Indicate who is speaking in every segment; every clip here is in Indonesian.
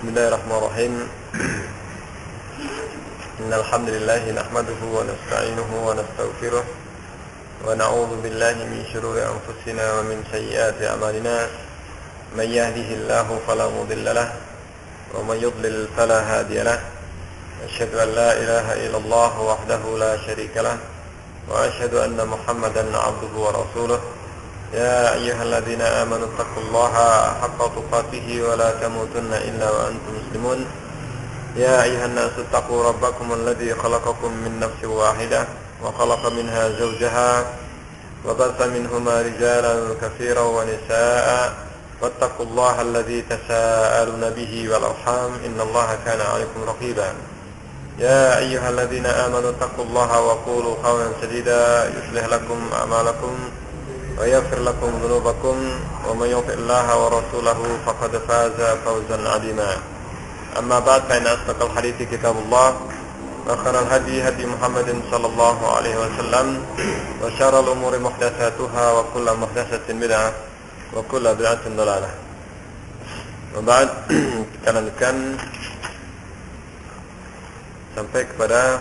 Speaker 1: Bismillahirrahmanirrahim. Innal hamdalillah nahmaduhu wa nasta'inuhu wa nastaghfiruh wa na'udzu billahi min shururi anfusina wa min sayyiati a'malina. Man yahdihillahu fala mudilla lahu wa man yudlil fala hadiya lahu. Asyhadu an la ilaha illallah wahdahu la syarika lahu wa asyhadu anna Muhammadan 'abduhu wa rasuluh. يا أيها الذين آمنوا اتقوا الله حق تقاته ولا تموتن إلا وأنتم مسلمون يا أيها الناس اتقوا ربكم الذي خلقكم من نفس واحدة وخلق منها زوجها وبث منهما رجالا كثيرا ونساء واتقوا الله الذي تساءلون به والأرحام إن الله كان عليكم رقيبا يا أيها الذين آمنوا اتقوا الله وقولوا قولا سديدا يصلح لكم أعمالكم ويغفر لكم ذنوبكم ومن يطع الله ورسوله فقد فاز فوزا عظيما أما بعد فإن أصدق الحديث كتاب الله وخير الهدي هدي محمد صلى الله عليه وسلم وشر الأمور محدثاتها وكل محدثة بدعة وكل بدعة ضلالة وبعد kita lanjutkan sampai kepada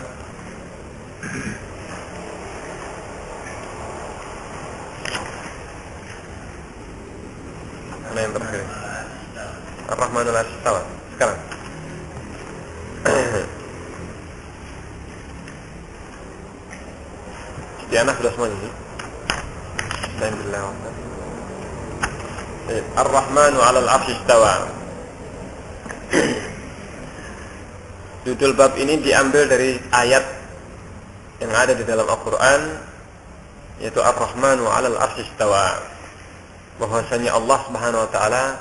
Speaker 1: mana yang terakhir? Ar-Rahmanul Istawa. Sekarang. Di anak sudah semuanya. Alhamdulillah. Ar-Rahmanu 'alal 'arsy istawa. Judul bab ini diambil dari ayat yang ada di dalam Al-Qur'an, yaitu Ar-Rahmanu 'alal 'arsy istawa. Bahwasanya Allah Subhanahu wa taala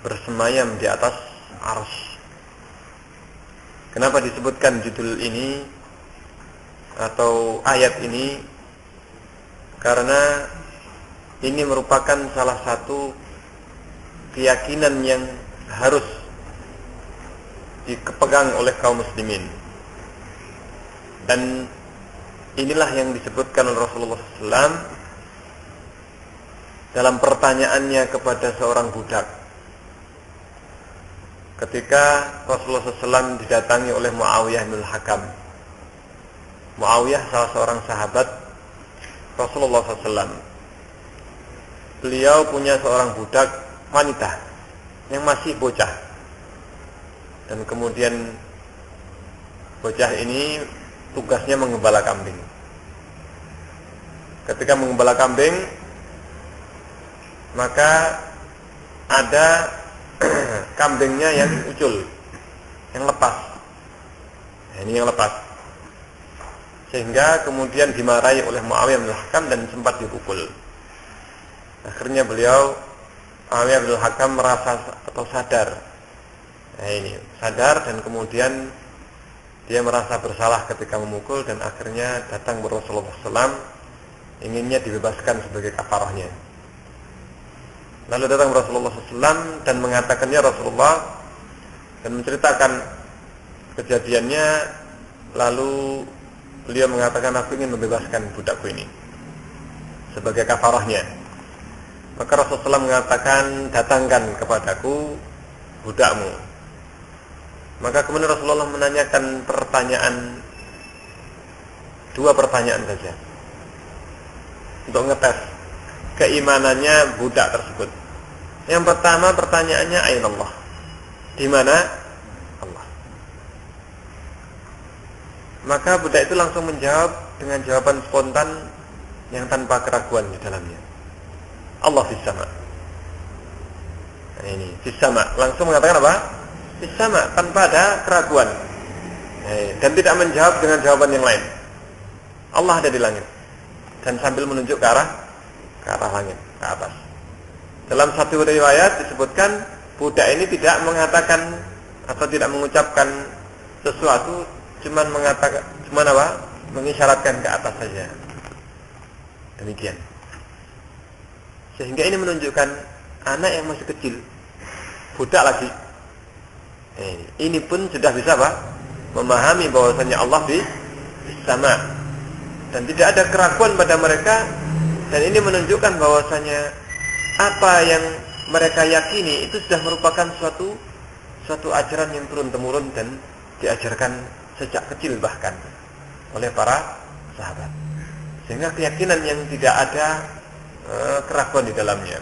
Speaker 1: bersemayam di atas arsy. Kenapa disebutkan judul ini atau ayat ini? Karena ini merupakan salah satu keyakinan yang harus dipegang oleh kaum muslimin. Dan inilah yang disebutkan oleh Rasulullah SAW dalam pertanyaannya kepada seorang budak ketika Rasulullah SAW didatangi oleh Muawiyah bin Hakam. Muawiyah salah seorang sahabat Rasulullah SAW. Beliau punya seorang budak wanita yang masih bocah, dan kemudian bocah ini tugasnya menggembala kambing. Ketika menggembala kambing, maka ada kambingnya yang ucul, yang lepas. Ini yang lepas. Sehingga kemudian dimarahi oleh Muawiyah bin Hakam dan sempat dipukul. Akhirnya Muawiyah bin Hakam merasa atau sadar. Ini sadar, dan kemudian dia merasa bersalah ketika memukul, dan akhirnya datang ke Rasulullah SAW, inginnya dibebaskan sebagai kafarahnya. Lalu datang Rasulullah SAW dan mengatakannya Rasulullah, dan menceritakan kejadiannya. Lalu beliau mengatakan, aku ingin membebaskan budakku ini sebagai kafarahnya. Maka Rasulullah SAW mengatakan, datangkan kepadaku budakmu. Maka kemudian Rasulullah menanyakan dua pertanyaan saja untuk ngetes keimanannya budak tersebut. Yang pertama pertanyaannya, aina Allah? Di mana Allah? Maka budak itu langsung menjawab dengan jawaban spontan yang tanpa keraguan di dalamnya. Allah fis sama. Nah, ini fis sama, langsung mengatakan apa? Fis sama, tanpa ada keraguan. Dan tidak menjawab dengan jawaban yang lain. Allah ada di langit. Dan sambil menunjuk ke arah langit, ke atas. Dalam satu riwayat disebutkan budak ini tidak mengatakan atau tidak mengucapkan sesuatu, cuman mengisyaratkan ke atas saja. Demikian. Sehingga ini menunjukkan anak yang masih kecil, budak lagi. Ini pun sudah bisa memahami bahwasanya Allah di sama, dan tidak ada keraguan pada mereka. Dan ini menunjukkan bahwasanya apa yang mereka yakini itu sudah merupakan suatu suatu ajaran yang turun-temurun dan diajarkan sejak kecil bahkan oleh para sahabat. Sehingga keyakinan yang tidak ada keraguan di dalamnya.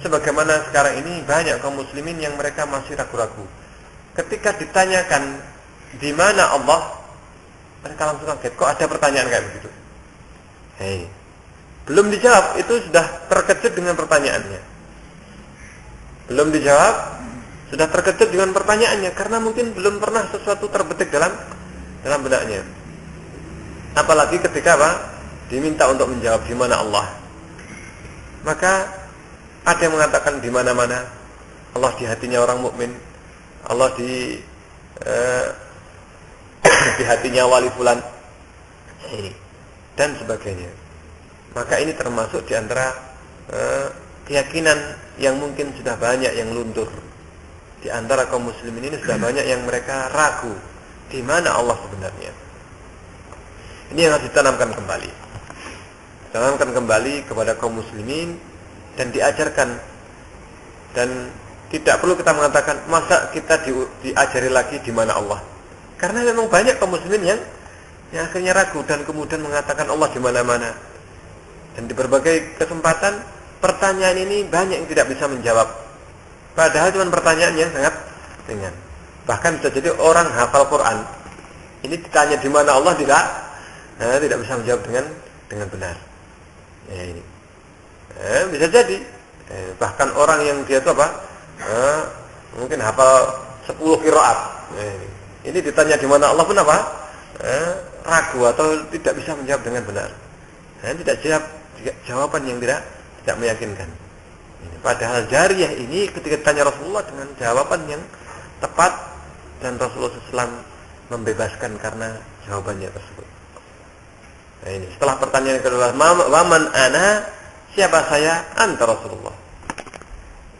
Speaker 1: Sebagaimana sekarang ini banyak kaum muslimin yang mereka masih ragu-ragu. Ketika ditanyakan di mana Allah, mereka langsung kaget. Kok ada pertanyaan kayak begitu? Belum dijawab, itu sudah terkejut dengan pertanyaannya. Belum dijawab, sudah terkejut dengan pertanyaannya, karena mungkin belum pernah sesuatu terbetik dalam benaknya. Apalagi ketika diminta untuk menjawab di mana Allah. Maka ada yang mengatakan di mana-mana. Allah di hatinya orang mukmin, Allah di hatinya wali fulan, dan sebagainya. Maka ini termasuk di antara keyakinan yang mungkin sudah banyak yang luntur. Di antara kaum muslimin ini sudah banyak yang mereka ragu di mana Allah sebenarnya. Ini yang harus ditanamkan kembali. Ditanamkan kembali kepada kaum muslimin dan diajarkan. Dan tidak perlu kita mengatakan masa kita diajari lagi di mana Allah. Karena memang banyak kaum muslimin yang akhirnya ragu dan kemudian mengatakan Allah di mana-mana. Dan di berbagai kesempatan pertanyaan ini banyak yang tidak bisa menjawab. Padahal cuma pertanyaan yang sangat ringan. Bahkan bisa jadi orang hafal Quran, ini ditanya di mana Allah tidak bisa menjawab dengan benar. Ini bisa jadi. Bahkan orang yang dia itu mungkin hafal 10 qiraat. Ini ditanya di mana Allah pun ragu atau tidak bisa menjawab dengan benar. Tidak jawab jawaban yang tidak meyakinkan. Padahal jariyah ini ketika ditanya Rasulullah dengan jawaban yang tepat dan Rasulullah SAW membebaskan karena jawabannya tersebut. Ini setelah pertanyaan kedua, waman ana, siapa saya? Anta Rasulullah.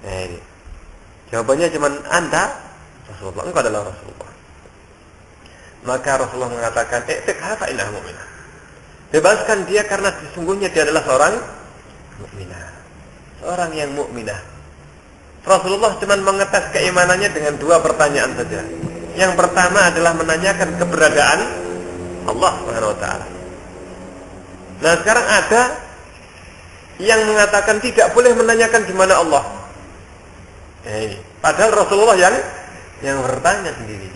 Speaker 1: Ini jawabannya cuma anta Rasulullah, engkau adalah Rasulullah. Maka Rasulullah mengatakan, "I'tiqha fa innaha mu'minah." Bebaskan dia karena sesungguhnya dia adalah seorang mukminah. Seorang yang mukminah. Rasulullah cuma mengetes keimanannya dengan 2 pertanyaan saja. Yang pertama adalah menanyakan keberadaan Allah Subhanahu wa taala. Nah, sekarang ada yang mengatakan tidak boleh menanyakan di mana Allah. Padahal Rasulullah yang bertanya sendiri.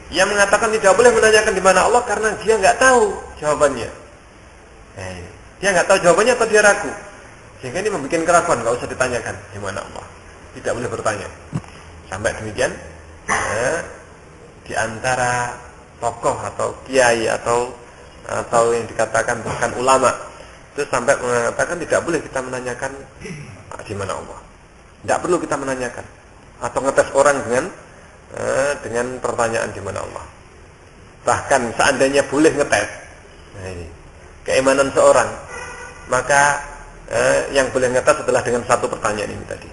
Speaker 1: Yang mengatakan tidak boleh menanyakan di mana Allah karena dia nggak tahu jawabannya. Dia nggak tahu jawabannya atau dia ragu. Sehingga ini membuat keraguan, nggak usah ditanyakan di mana Allah. Tidak boleh bertanya. Sampai demikian, di antara tokoh atau kiai atau yang dikatakan bahkan ulama itu sampai mengatakan tidak boleh kita menanyakan di mana Allah. Tidak perlu kita menanyakan atau ngetes orang dengan pertanyaan di mana Allah. Bahkan seandainya boleh ngetes keimanan seorang, maka yang boleh ngetes adalah dengan 1 pertanyaan ini tadi,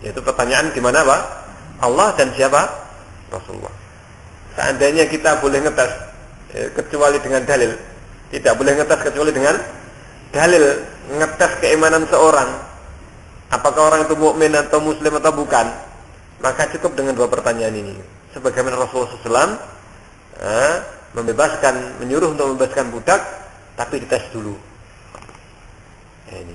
Speaker 1: yaitu pertanyaan di mana Allah dan siapa? Rasulullah. Seandainya kita boleh ngetes kecuali dengan dalil, tidak boleh ngetes kecuali dengan dalil, ngetes keimanan seorang, apakah orang itu mukmin atau muslim atau bukan, maka cukup dengan 2 pertanyaan ini. Sebagaimana Rasulullah SAW menyuruh untuk membebaskan budak, tapi dites dulu.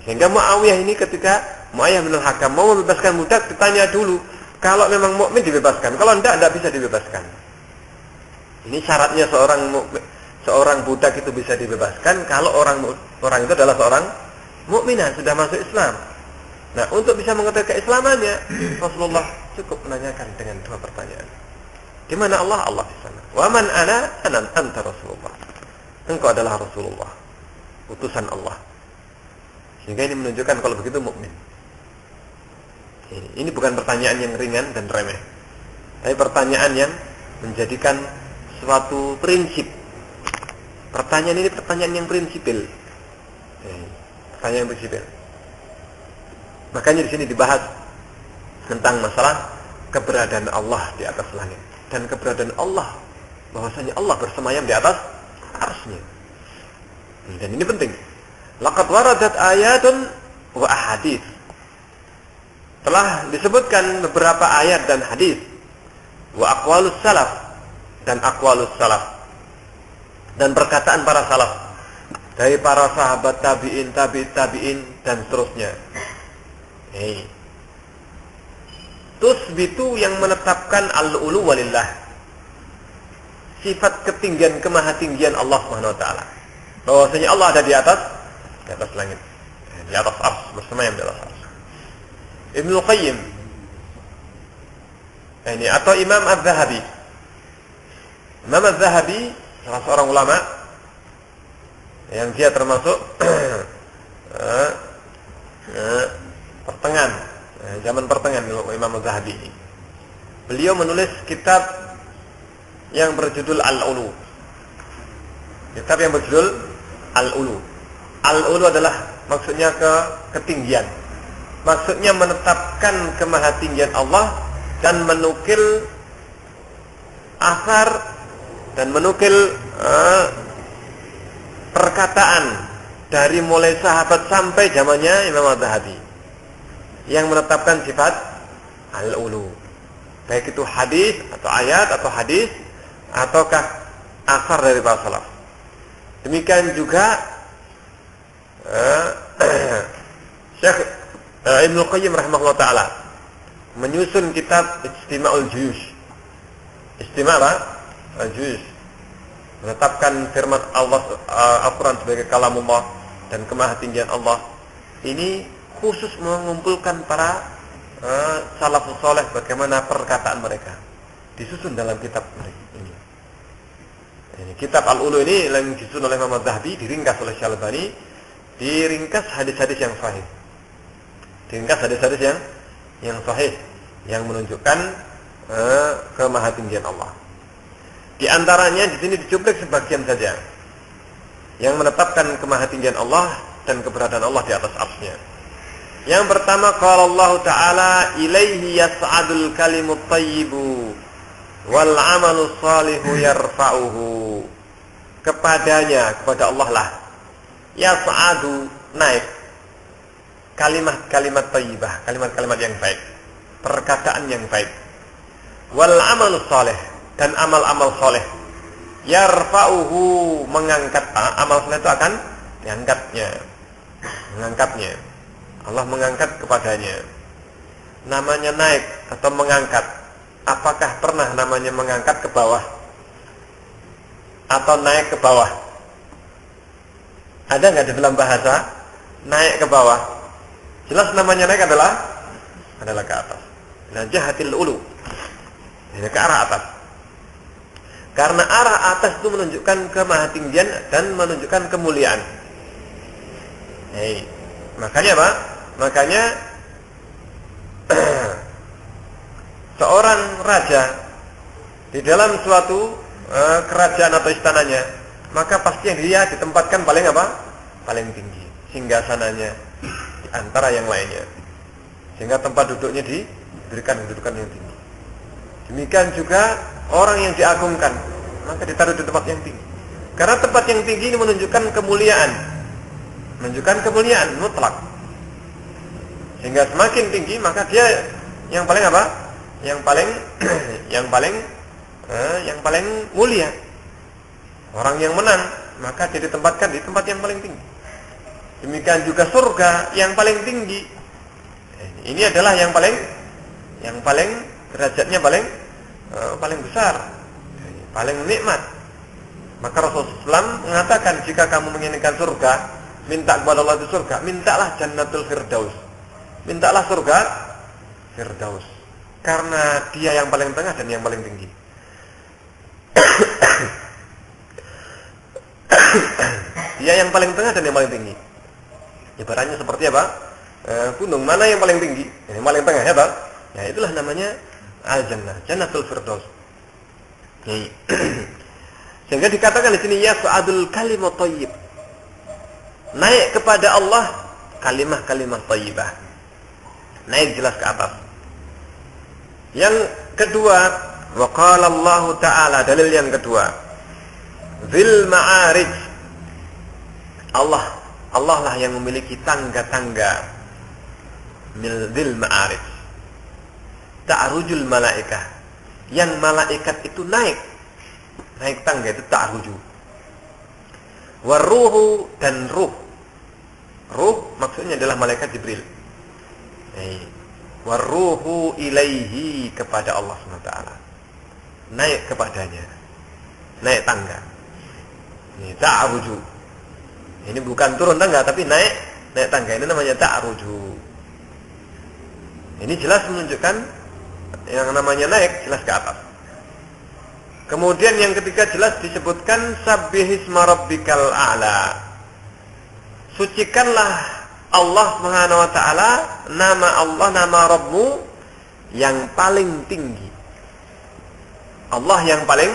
Speaker 1: Sehingga Muawiyah ini ketika Muawiyah bin Al-Hakam mau membebaskan budak, ditanya dulu. Kalau memang mukmin dibebaskan, kalau tidak bisa dibebaskan. Ini syaratnya seorang budak itu bisa dibebaskan kalau orang itu adalah seorang mukminah, sudah masuk Islam. Nah, untuk bisa mengetahui keislamannya, Rasulullah cukup menanyakan dengan 2 pertanyaan. Di mana Allah? Allah di sana. Wa man ana? Anta Rasulullah. Engkau adalah Rasulullah, utusan Allah. Sehingga ini menunjukkan kalau begitu mukmin. Ini bukan pertanyaan yang ringan dan remeh, tapi pertanyaan yang menjadikan suatu prinsip. Pertanyaan ini pertanyaan yang prinsipil. Pertanyaan yang prinsipil. Makanya di sini dibahas tentang masalah keberadaan Allah di atas langit dan keberadaan Allah, bahwasanya Allah bersemayam di atas arsy-Nya. Dan ini penting. Laqad waradat ayatun wa ahadits. telah disebutkan beberapa ayat dan hadis, wa aqwalus salaf, dan aqwalus salaf, dan perkataan para salaf dari para sahabat tabi'in, tabi'in dan seterusnya. Tusbitu, yang menetapkan al-ulu walillah, sifat ketinggian, kemahatinggian Allah Subhanahu wa taala. Bahwasanya Allah ada di atas langit, di atas arsy, bersemayam di atas arsy. Ibnu Qayyim atau Imam Az-Zahabi. Imam Az-Zahabi salah seorang ulama yang dia termasuk zaman pertengahan Imam Az-Zahabi ini. Beliau menulis kitab yang berjudul Al-Ulu. Kitab yang berjudul Al-Ulu. Al-Ulu adalah maksudnya ketinggian. Maksudnya menetapkan kemahatinggian Allah dan menukil asar dan menukil perkataan dari mulai sahabat sampai zamannya Imam Az-Zahabi yang menetapkan sifat al-ulu, baik itu hadis atau ayat atau hadis ataukah asar dari para salaf. Demikian juga Syekh Ibnu Qayyim rahimahullah ta'ala menyusun kitab Istima'ul Juyush. Istima' apa? Al-Juyush, menetapkan firman Allah Al-Quran sebagai kalamullah dan kemahatinggian Allah. Ini khusus mengumpulkan para salafus saleh, bagaimana perkataan mereka disusun dalam kitab ini. Kitab Al-Ulu ini yang disusun oleh Imam Az-Zahabi, diringkas oleh Syalbani, diringkas hadis-hadis yang sahih. Diringkas hadis-hadis yang sahih yang menunjukkan kemahatinggian Allah. Di antaranya di sini dicuplik sebagian saja yang menetapkan kemahatinggian Allah dan keberadaan Allah di atas arsy-Nya. Yang pertama, qala Allah Ta'ala, ilaihi yas'adul kalimut thayyibu wal 'amalus shalihu yarfa'uhu. Kepada Allah lah yas'adu, naik, kalimat-kalimat thayyibah, kalimat-kalimat yang baik, perkataan yang baik. Wal 'amalus shalih, dan amal-amal saleh. Yarfa'uhu, mengangkat. Amal saleh itu akan mengangkatnya. Allah mengangkat kepadanya. Namanya naik atau mengangkat. Apakah pernah namanya mengangkat ke bawah atau naik ke bawah? Ada nggak di dalam bahasa naik ke bawah? Jelas namanya naik adalah ke atas. Nah, jahatil ulu, ini ke arah atas. Karena arah atas itu menunjukkan kemahatinggian dan menunjukkan kemuliaan. Makanya apa? Makanya seorang raja di dalam suatu kerajaan atau istananya, maka pasti dia ditempatkan paling tinggi, singgasananya di antara yang lainnya, sehingga tempat duduknya diberikan kedudukan yang tinggi. Demikian juga orang yang diagungkan, maka ditaruh di tempat yang tinggi. Karena tempat yang tinggi ini menunjukkan kemuliaan mutlak. Sehingga semakin tinggi, maka dia yang paling yang paling mulia. Orang yang menang, maka dia ditempatkan di tempat yang paling tinggi. Demikian juga surga yang paling tinggi. Ini adalah yang paling derajatnya paling besar, paling nikmat. Maka Rasulullah SAW mengatakan, jika kamu menginginkan surga, minta kepada Allah itu surga, mintalah Jannatul Firdaus, mintalah surga Firdaus, karena dia yang paling tengah dan yang paling tinggi. Dia yang paling tengah dan yang paling tinggi. Ibaratnya seperti apa? Gunung mana yang paling tinggi? Yang paling tengah, ya Pak? Ya, itulah namanya Al-Jannah, Jannatul Firdaus. Sehingga dikatakan di sini yas'adul kalimut thayyib. Naik kepada Allah kalimah-kalimah thayyibah. Naik jelas ke atas. Yang kedua, wa qala Allah Ta'ala, dalil yang kedua, Dzil Ma'arij. Allah lah yang memiliki tangga-tangga. Dzil Ma'arij. ta'rujul malaikah. Yang malaikat itu naik tangga itu ta'ruju. Waruhu dan ruh. Ruh maksudnya adalah malaikat Jibril. Waruhu ilaihi kepada Allah SWT. Naik kepadanya. Naik tangga. Ini ta'ruju. Ini bukan turun tangga tapi naik tangga. Ini namanya ta'ruju. Ini jelas menunjukkan yang namanya naik jelas ke atas. Kemudian yang ketiga jelas disebutkan sabbihisma rabbikal a'la. Sucikanlah Allah Subhanahu wa taala, nama Allah, nama Rabbmu yang paling tinggi. Allah yang paling,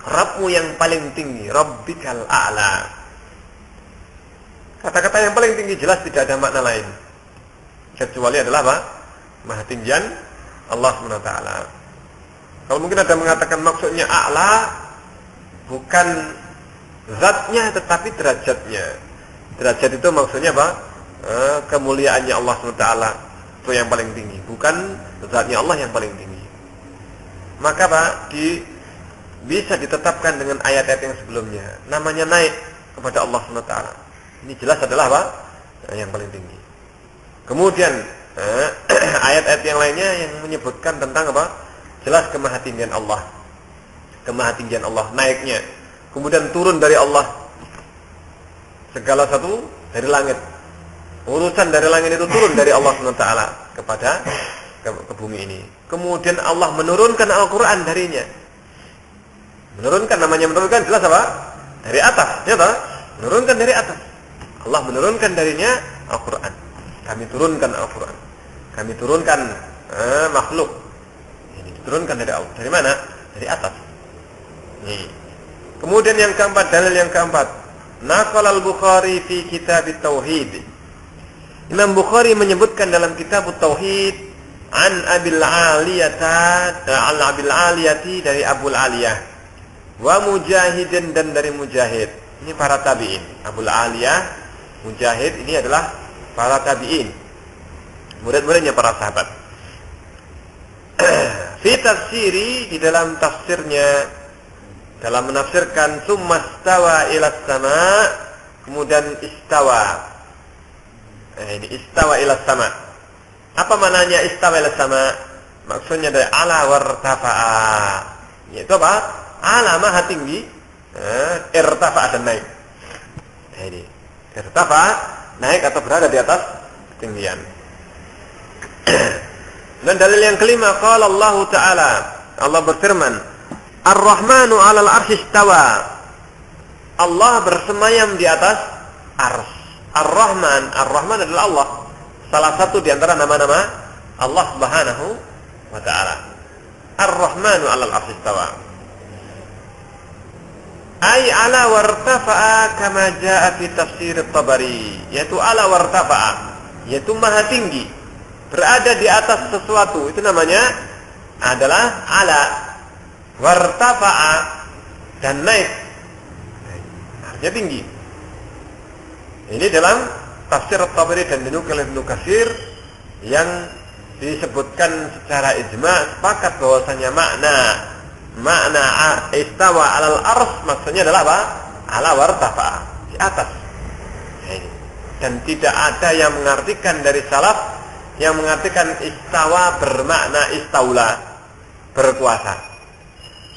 Speaker 1: Rabbmu yang paling tinggi, Rabbikal a'la. Kata-kata yang paling tinggi jelas tidak ada makna lain kecuali adalah apa? Maha tinggian Allah Subhanahu wa taala. Kalau mungkin ada mengatakan maksudnya a'la bukan zatnya tetapi derajatnya. Derajat itu maksudnya apa? Kemuliaannya Allah SWT itu yang paling tinggi, bukan zatnya Allah yang paling tinggi. Maka Pak, bisa ditetapkan dengan ayat-ayat yang sebelumnya. Namanya naik kepada Allah SWT. Ini jelas adalah apa? Yang paling tinggi. Kemudian ayat-ayat yang lainnya yang menyebutkan tentang apa? Jelas kemahatinggian Allah. Kemahatinggian Allah naiknya. Kemudian turun dari Allah. Segala satu dari langit. Urusan dari langit itu turun dari Allah SWT kepada ke bumi ini. Kemudian Allah menurunkan Al-Quran darinya. Menurunkan, namanya menurunkan jelas apa? Dari atas, ya tak? Menurunkan dari atas. Allah menurunkan darinya Al-Quran. Kami turunkan Al-Quran. Kami turunkan makhluk. Ini diturunkan dari Allah. Dari mana? Dari atas. Ini. Kemudian yang keempat, dalil yang keempat. Naqal al-Bukhari fi kitab at-Tauhid. Imam Bukhari menyebutkan dalam kitab at-Tauhid an Abil Aliyati dari Abul Aliyah wa Mujahidin dan dari Mujahid. Ini para tabi'in. Abul Aliyah, Mujahid ini adalah para tabi'in. Murid-muridnya para sahabat. Fi tafsiri, di dalam tafsirnya, dalam menafsirkan summa istawa ilas sama, kemudian istawa. Ini istawa ilas sama. Apa maknanya istawa ilas sama? Maksudnya dari ala wartafa'a. Yaitu apa? Ala maha tinggi, irtafa'a dan naik. Ini irtafa'a, naik atau berada di atas ketinggian. Dan dalil yang kelima, qala Allah Ta'ala, Allah berfirman, Ar-Rahmanu 'alal 'arsy istawa. Allah bersemayam di atas ars. Ar-Rahman, Ar-Rahman adalah Allah. Salah satu di antara nama-nama Allah Subhanahu wa taala. Ar-Rahmanu 'alal 'arsy istawa. Ai ala wartafa'a kama jaa fi tafsir at-Tabari, yaitu ala wartafa'a, yaitu maha tinggi, berada di atas sesuatu. Itu namanya adalah ala. Wartafa'a dan naik, artinya tinggi. Ini dalam tafsir at-Tabari dan dinukil Ibnu Katsir yang disebutkan secara ijma' sepakat bahwasanya makna istawa 'alal ars maksudnya adalah apa? Ala wartafa'a, di atas. Dan tidak ada yang mengartikan dari salaf yang mengartikan istawa bermakna istaula, berkuasa.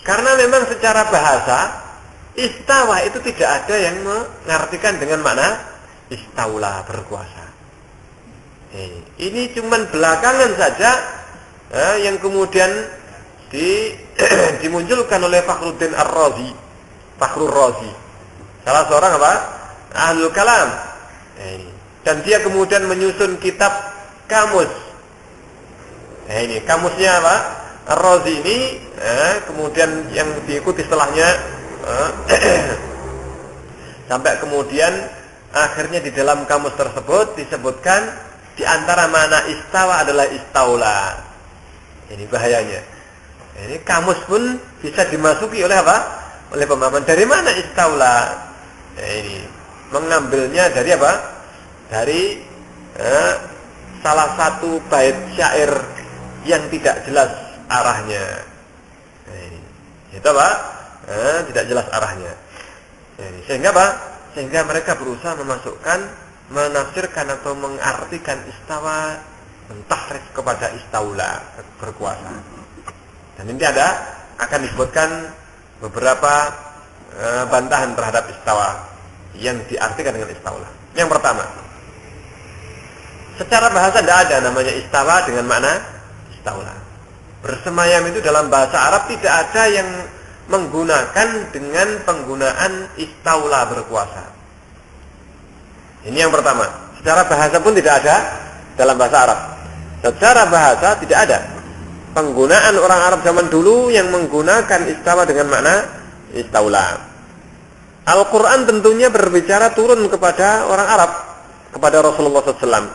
Speaker 1: Karena memang secara bahasa istawa itu tidak ada yang mengartikan dengan makna istaula, berkuasa. Ini cuman belakangan saja yang kemudian dimunculkan oleh Fakhruddin Ar-Razi, Fakhrur Razi, salah seorang apa? Ahlul Kalam. Dan dia kemudian menyusun kitab kamus. Ini kamusnya apa? Ar-Razi ini kemudian yang diikuti setelahnya sampai kemudian akhirnya di dalam kamus tersebut disebutkan di antara makna istawa adalah istaula. Ini bahayanya. Ini kamus pun bisa dimasuki oleh apa? Oleh pemahaman dari mana istaula. Ini mengambilnya dari apa? Dari salah satu bait syair yang tidak jelas arahnya. Itu apa? Tidak jelas arahnya. Sehingga apa? Sehingga mereka berusaha menafsirkan atau mengartikan istawa, mentahrif kepada istaula, berkuasa. Dan ini akan disebutkan beberapa bantahan terhadap istawa yang diartikan dengan istaula. Yang pertama, secara bahasa tidak ada namanya istawa dengan makna istaula. Bersemayam itu dalam bahasa Arab tidak ada yang menggunakan dengan penggunaan istaula, berkuasa. Ini yang pertama. Secara bahasa pun tidak ada dalam bahasa Arab. Secara bahasa tidak ada penggunaan orang Arab zaman dulu yang menggunakan istawa dengan makna istaula. Al-Quran tentunya berbicara turun kepada orang Arab, kepada Rasulullah SAW.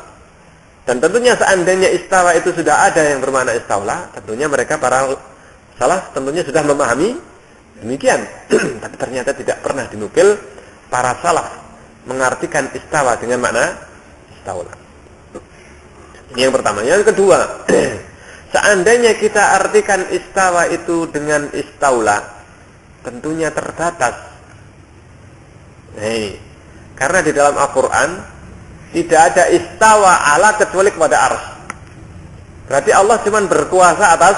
Speaker 1: Dan tentunya seandainya istawa itu sudah ada yang bermakna istaula, tentunya mereka para salaf tentunya sudah memahami demikian. Tapi ternyata tidak pernah dinukil para salaf mengartikan istawa dengan makna istaula. Ini yang pertama. Yang kedua, seandainya kita artikan istawa itu dengan istaula, tentunya terbatas. Karena di dalam Al-Quran tidak ada istawa ala kecuali kepada arsy. Berarti Allah cuma berkuasa atas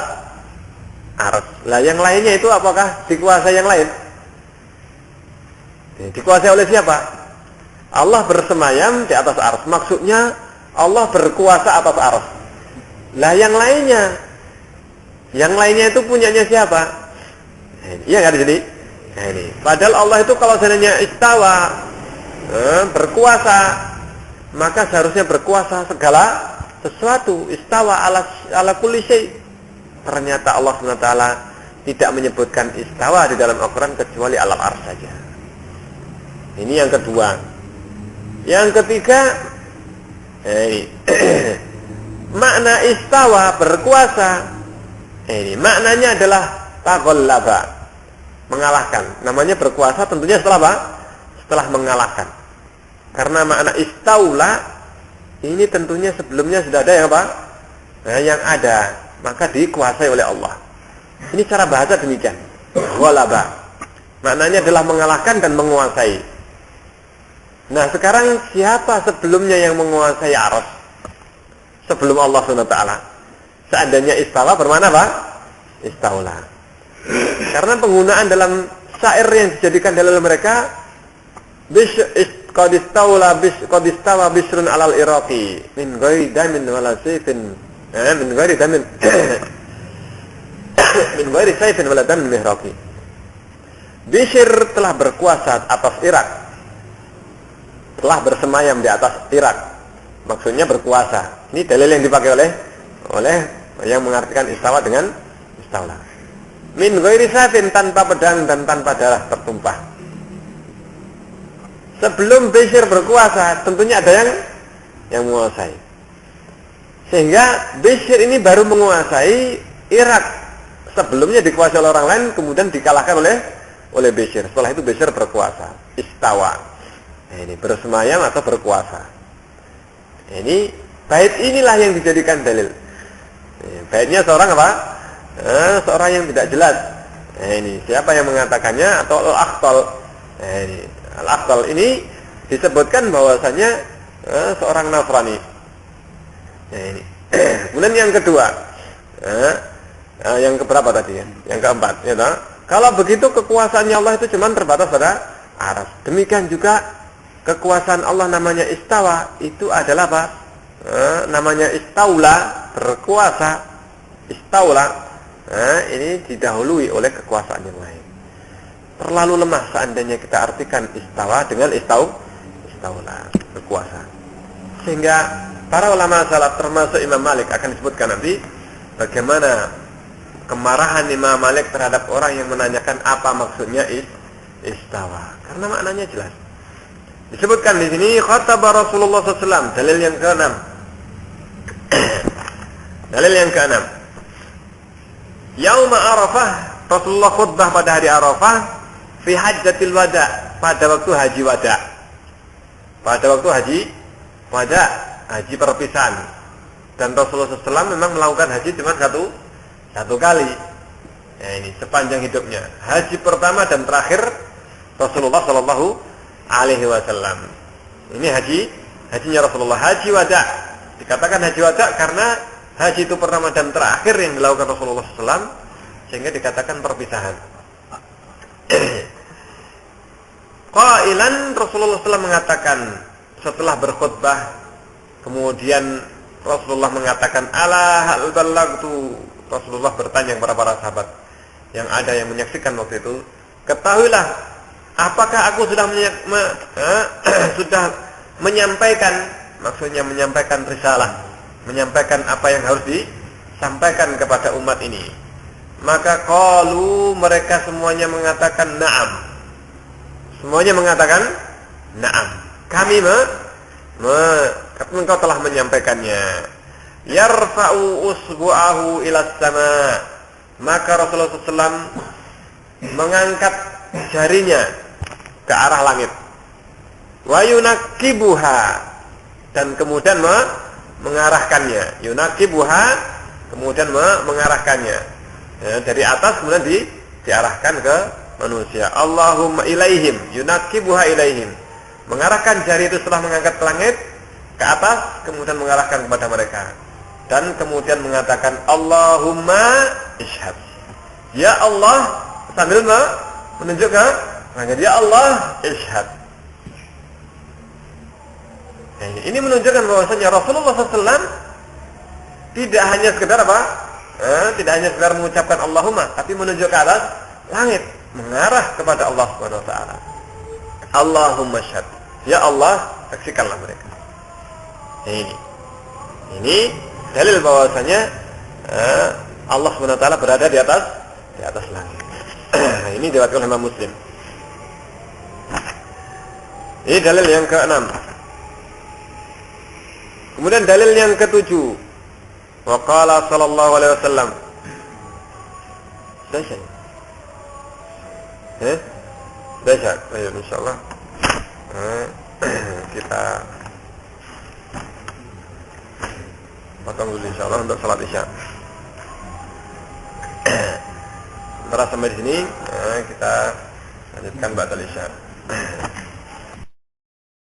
Speaker 1: arsy. Lah yang lainnya itu apakah dikuasai yang lain? Dikuasai oleh siapa? Allah bersemayam di atas arsy. Maksudnya Allah berkuasa atas arsy. Lah yang lainnya itu punyanya siapa? Iya nggak di sini? Ini. Padahal Allah itu kalau seandainya istawa, berkuasa, maka seharusnya berkuasa segala sesuatu. Istawa ala kulli syai'. Ternyata Allah SWT tidak menyebutkan istawa di dalam Al-Quran kecuali alal arsy saja. Ini yang kedua. Yang ketiga, makna istawa, berkuasa, ini maknanya adalah taghallaba, mengalahkan. Namanya berkuasa tentunya setelah apa? Setelah mengalahkan. Karena makna istaula ini tentunya sebelumnya sudah ada yang apa? Yang ada, maka dikuasai oleh Allah. Ini cara bahasa demikian. Ghalaba. Maknanya adalah mengalahkan dan menguasai. Nah, sekarang siapa sebelumnya yang menguasai arsy? Sebelum Allah SWT. Seandainya istawa bermakna apa? Istaula. Karena penggunaan dalam syair yang dijadikan dalil mereka, qad istawa bisrun alal iraqi min ghairi damin wala sayfin, min ghairi damin min ghairi sayfin wala damin mihraqi. Bishr telah berkuasa atas Irak, telah bersemayam di atas Irak. Maksudnya berkuasa. Ini dalil yang dipakai oleh yang mengartikan istawa dengan istaula. Min ghairi safin, tanpa pedang dan tanpa darah tertumpah. Sebelum Bishr berkuasa, tentunya ada yang menguasai. Sehingga Bishr ini baru menguasai Irak. Sebelumnya dikuasai oleh orang lain, kemudian dikalahkan oleh Bishr. Setelah itu Bishr berkuasa, istawa. Ini bersemayam atau berkuasa. Ini bait inilah yang dijadikan dalil. Baitnya seorang apa? Seorang yang tidak jelas. Ini siapa yang mengatakannya? Atau Al-Akhtal. Ini Al-Akhtal ini disebutkan bahwasanya seorang Nasrani. Ini. Kemudian yang kedua, yang keberapa tadi ya? Yang keempat. Ya, kalau begitu kekuasaannya Allah itu cuma terbatas pada arsy. Demikian juga kekuasaan Allah namanya istawa itu adalah apa? Namanya istaula, berkuasa. Istaula. Ini didahului oleh kekuasaan yang lain. Terlalu lemah seandainya kita artikan istawa dengan istaula, berkuasa. Sehingga para ulama salaf termasuk Imam Malik akan disebutkan nanti bagaimana kemarahan Imam Malik terhadap orang yang menanyakan apa maksudnya istawa. Karena maknanya jelas. Disebutkan di sini khataba Rasulullah SAW, dalil yang ke-6. Dalil yang ke-6. Yauma Arafah, Rasulullah khutbah pada hari Arafah fi hajjatil wada, pada waktu haji wada. Pada waktu haji wada, haji perpisahan. Dan Rasulullah SAW memang melakukan haji cuma satu kali. Ya, ini sepanjang hidupnya. Haji pertama dan terakhir Rasulullah Shallallahu Alaihi Wasallam. Ini hajinya Rasulullah. Haji wada. Dikatakan haji wada karena haji itu pertama dan terakhir yang dilakukan Rasulullah SAW, sehingga dikatakan perpisahan. Qailan, Rasulullah SAW mengatakan setelah berkhutbah, kemudian Rasulullah mengatakan, ala hal balagtu. Rasulullah bertanya kepada para sahabat yang ada yang menyaksikan waktu itu, ketahuilah, apakah aku sudah menyampaikan, maksudnya menyampaikan risalah, menyampaikan apa yang harus disampaikan kepada umat ini. Maka qalu, mereka semuanya mengatakan na'am. Semuanya mengatakan na'am. Kami engkau telah menyampaikannya. Yarfa'u usbu'ahu ila sama. Maka Rasulullah SAW mengangkat jarinya ke arah langit. Wa yunakibuha, dan kemudian mengarahkannya. Yunakibuha, kemudian mengarahkannya. Ya, dari atas kemudian diarahkan ke manusia. Allahumma ilaihim, yunakibuha ilaihim. Mengarahkan jari itu setelah mengangkat ke langit ke atas, kemudian mengarahkan kepada mereka. Dan kemudian mengatakan Allahumma ishhad. Ya Allah, sambil menunjukkan langit. Ya Allah ishhad. Ini menunjukkan bahwasanya Rasulullah SAW tidak hanya sekedar apa? Tidak hanya sekedar mengucapkan Allahumma, tapi menunjuk ke atas langit, mengarah kepada Allah Subhanahu wa taala. Allahumma syahad. Ya Allah, saksikanlah mereka. Ini dalil bahwasanya Allah Subhanahu wa taala berada di atas langit. Ini diriwayatkan oleh Imam Muslim. Ini dalil yang ke-6. Kemudian dalil yang ke-7. Wa qala sallallahu alaihi wasallam. Sudah, ayo insyaallah. Kita potong dulu insyaallah untuk salat Isya. Setelah sampai di sini, kita lanjutkan ba'dal Isya.